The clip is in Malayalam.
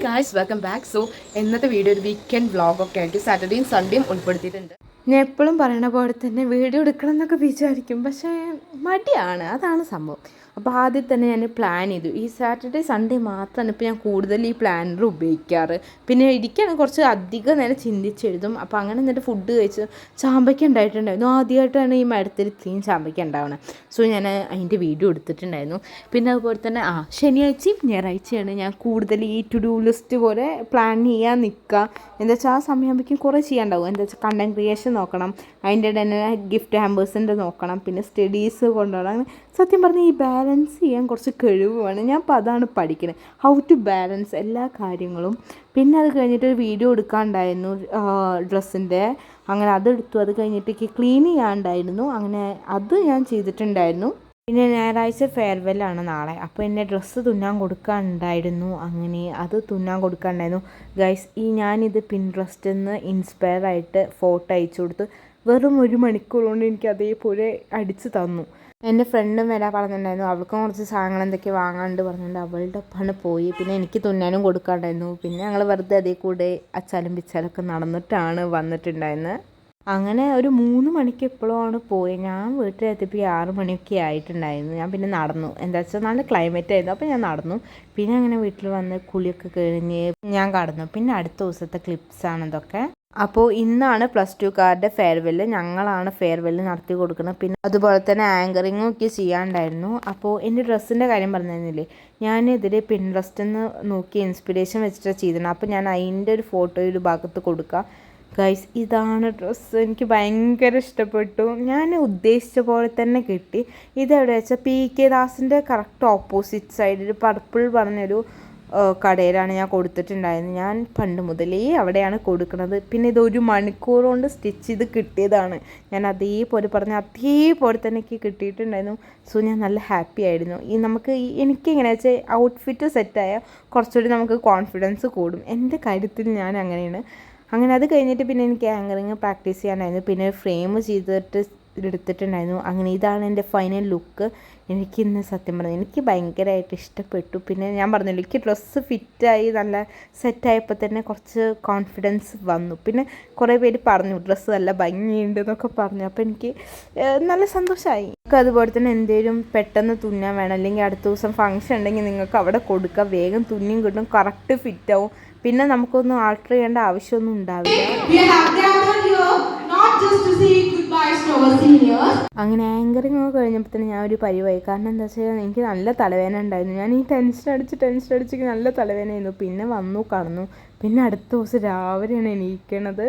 Guys welcome back. സോ ഇന്നത്തെ വീഡിയോ ഒരു വീക്കെൻഡ് വ്ളോഗൊക്കെ ആയിട്ട് സാറ്റർഡേയും സൺഡേയും ഉൾപ്പെടുത്തിയിട്ടുണ്ട്. ഞാൻ എപ്പോഴും പറയണ പോലെ തന്നെ വീഡിയോ എടുക്കണം എന്നൊക്കെ വിചാരിക്കും, പക്ഷേ മടിയാണ്, അതാണ് സംഭവം. അപ്പോൾ ആദ്യം തന്നെ ഞാൻ പ്ലാൻ ചെയ്തു. ഈ സാറ്റർഡേ സൺഡേ മാത്രമാണ് ഇപ്പോൾ ഞാൻ കൂടുതൽ ഈ പ്ലാനർ ഉപയോഗിക്കാറ്. പിന്നെ ഇരിക്കുകയാണ് കുറച്ച് അധികം നേരം ചിന്തിച്ചെഴുതും. അപ്പോൾ അങ്ങനെ എന്നിട്ട് ഫുഡ് കഴിച്ച് ചാമ്പയ്ക്ക ഉണ്ടായിട്ടുണ്ടായിരുന്നു. ആദ്യമായിട്ടാണ് ഈ മരത്തിൽ ഇത്രയും ചാമ്പയ്ക്ക ഉണ്ടാവുന്നത്. സോ ഞാൻ അതിൻ്റെ വീഡിയോ എടുത്തിട്ടുണ്ടായിരുന്നു. പിന്നെ അതുപോലെ തന്നെ ശനിയാഴ്ചയും ഞായറാഴ്ചയാണ് ഞാൻ കൂടുതൽ ഈ ടു ഡു ലിസ്റ്റ് പോലെ പ്ലാൻ ചെയ്യാൻ നിൽക്കുക. എന്താ വെച്ചാൽ ആ സമയമാകുമ്പോഴേക്കും കുറേ ചെയ്യാനുണ്ടാവും. എന്താ വെച്ചാൽ കണ്ടൻറ് ക്രിയേഷൻ നോക്കണം, അതിൻ്റെ തന്നെ ഗിഫ്റ്റ് ഹാമ്പേഴ്സിൻ്റെ നോക്കണം, പിന്നെ സ്റ്റഡീസ് കൊണ്ടുപോകണം. സത്യം പറഞ്ഞാൽ ഈ ബാലൻസ് ചെയ്യാൻ കുറച്ച് കഴിവ് വേണം. ഞാൻ അപ്പോൾ അതാണ് പഠിക്കുന്നത്, ഹൗ ടു ബാലൻസ് എല്ലാ കാര്യങ്ങളും. പിന്നെ അത് കഴിഞ്ഞിട്ട് ഒരു വീഡിയോ എടുക്കാനുണ്ടായിരുന്നു ഡ്രസ്സിൻ്റെ, അങ്ങനെ അതെടുത്തു. അത് കഴിഞ്ഞിട്ട് ക്ലീൻ ചെയ്യാനുണ്ടായിരുന്നു, അങ്ങനെ അത് ഞാൻ ചെയ്തിട്ടുണ്ടായിരുന്നു. പിന്നെ ഞായറാഴ്ച ഫെയർവെല്ലാണ് നാളെ, അപ്പോൾ എന്നെ ഡ്രസ്സ് തുന്നാൻ കൊടുക്കാനുണ്ടായിരുന്നു. അങ്ങനെ അത് തുന്നാൻ കൊടുക്കാനുണ്ടായിരുന്നു. ഗൈസ്, ഞാനിത് പിൻട്രസ്റ്റിൽ നിന്ന് ഇൻസ്പയർ ആയിട്ട് ഫോട്ടോ അയച്ചു കൊടുത്ത് വെറും 1 മണിക്കൂർ കൊണ്ട് എനിക്ക് അതേപോലെ അടിച്ച് തന്നു. എൻ്റെ ഫ്രണ്ടും വരാൻ പറഞ്ഞിട്ടുണ്ടായിരുന്നു, അവൾക്കും കുറച്ച് സാധനങ്ങൾ എന്തൊക്കെ വാങ്ങാണ്ട് പറഞ്ഞിട്ടുണ്ട്. അവളുടെ ഒപ്പമാണ് പോയി. പിന്നെ എനിക്ക് തുന്നാനും കൊടുക്കാണ്ടായിരുന്നു. പിന്നെ ഞങ്ങൾ വെറുതെ അതേ കൂടെ അച്ചാലും പിച്ചാലൊക്കെ നടന്നിട്ടാണ് വന്നിട്ടുണ്ടായിരുന്നത്. അങ്ങനെ ഒരു 3 മണിക്ക് എപ്പോഴാണ് പോയത്. ഞാൻ വീട്ടിലെത്തിയപ്പോൾ 6 മണിയൊക്കെ ആയിട്ടുണ്ടായിരുന്നു. ഞാൻ പിന്നെ നടന്നു, എന്താ വെച്ചാൽ നല്ല ക്ലൈമറ്റ് ആയിരുന്നു, അപ്പോൾ ഞാൻ നടന്നു. പിന്നെ അങ്ങനെ വീട്ടിൽ വന്ന് കുളിയൊക്കെ കഴിഞ്ഞ് ഞാൻ കടന്നു. പിന്നെ അടുത്ത ദിവസത്തെ ക്ലിപ്സാണ് ഇതൊക്കെ. അപ്പോൾ ഇന്നാണ് +2കാരുടെ ഫെയർവെല്ല്. ഞങ്ങളാണ് ഫെയർവെല്ല് നടത്തി കൊടുക്കുന്നത്. പിന്നെ അതുപോലെ തന്നെ ആങ്കറിങ്ങും ഒക്കെ ചെയ്യാനുണ്ടായിരുന്നു. അപ്പോൾ എൻ്റെ ഡ്രസ്സിൻ്റെ കാര്യം പറഞ്ഞിരുന്നില്ലേ, ഞാനിതിൽ പിൻട്രസ്റ്റിൽ നിന്ന് നോക്കി ഇൻസ്പിറേഷൻ വെച്ചിട്ടാണ് ചെയ്തിരുന്നത്. അപ്പോൾ ഞാൻ അതിൻ്റെ ഒരു ഫോട്ടോ ഒരു ഭാഗത്ത് കൊടുക്കാം. ഗൈസ്, ഇതാണ് ഡ്രസ്സ്. എനിക്ക് ഭയങ്കര ഇഷ്ടപ്പെട്ടു. ഞാൻ ഉദ്ദേശിച്ച പോലെ തന്നെ കിട്ടി. ഇതെവിടെ വെച്ചാൽ PK ദാസിൻ്റെ കറക്റ്റ് ഓപ്പോസിറ്റ് സൈഡിൽ പർപ്പിൾ പറഞ്ഞൊരു കടയിലാണ് ഞാൻ കൊടുത്തിട്ടുണ്ടായിരുന്നത്. ഞാൻ പണ്ട് മുതലേ അവിടെയാണ് കൊടുക്കുന്നത്. പിന്നെ ഇത് 1 മണിക്കൂർ കൊണ്ട് സ്റ്റിച്ച് ചെയ്ത് കിട്ടിയതാണ്. ഞാൻ അതേപോലെ തന്നെ എനിക്ക് കിട്ടിയിട്ടുണ്ടായിരുന്നു. സോ ഞാൻ നല്ല ഹാപ്പി ആയിരുന്നു. എനിക്ക് എങ്ങനെയാ വെച്ചാൽ ഔട്ട്ഫിറ്റ് സെറ്റായാൽ കുറച്ചുകൂടി നമുക്ക് കോൺഫിഡൻസ് കൂടും. എൻ്റെ കാര്യത്തിൽ ഞാൻ അങ്ങനെയാണ്. അങ്ങനെ അത് കഴിഞ്ഞിട്ട് പിന്നെ എനിക്ക് ആങ്കറിങ് പ്രാക്ടീസ് ചെയ്യാനായിരുന്നു. പിന്നെ ഫ്രെയിം ചെയ്തിട്ട് എടുത്തിട്ടുണ്ടായിരുന്നു. അങ്ങനെ ഇതാണ് എൻ്റെ ഫൈനൽ ലുക്ക്. എനിക്കിന്ന് സത്യം പറഞ്ഞാൽ എനിക്ക് ഭയങ്കരമായിട്ട് ഇഷ്ടപ്പെട്ടു. പിന്നെ ഞാൻ പറഞ്ഞല്ലോ, എനിക്ക് ഡ്രസ്സ് ഫിറ്റായി നല്ല സെറ്റായപ്പോൾ തന്നെ കുറച്ച് കോൺഫിഡൻസ് വന്നു. പിന്നെ കുറേ പേര് പറഞ്ഞു ഡ്രസ്സ് നല്ല ഭംഗിയുണ്ട് എന്നൊക്കെ പറഞ്ഞു. അപ്പോൾ എനിക്ക് നല്ല സന്തോഷമായി. നിങ്ങൾക്ക് അതുപോലെ തന്നെ എന്തെങ്കിലും പെട്ടെന്ന് തുന്നാൻ വേണം, അല്ലെങ്കിൽ അടുത്ത ദിവസം ഫംഗ്ഷൻ ഉണ്ടെങ്കിൽ നിങ്ങൾക്ക് അവിടെ കൊടുക്കുക. വേഗം തുന്നിയും കിട്ടും, കറക്റ്റ് ഫിറ്റാവും. പിന്നെ നമുക്കൊന്നും ആൾട്ടർ ചെയ്യേണ്ട ആവശ്യമൊന്നും ഉണ്ടാവില്ല. അങ്ങനെ ആങ്കറിങ് ഒക്കെ കഴിഞ്ഞപ്പോൾ തന്നെ ഞാൻ ഒരു പരിവായി. കാരണം എന്താ വെച്ചാൽ എനിക്ക് നല്ല തലവേദന ഉണ്ടായിരുന്നു. ഞാൻ ഈ ടെൻഷൻ അടിച്ച് നല്ല തലവേദനയായിരുന്നു. പിന്നെ വന്നു കടന്നു. പിന്നെ അടുത്ത ദിവസം രാവിലെയാണ് എണീക്കണത്.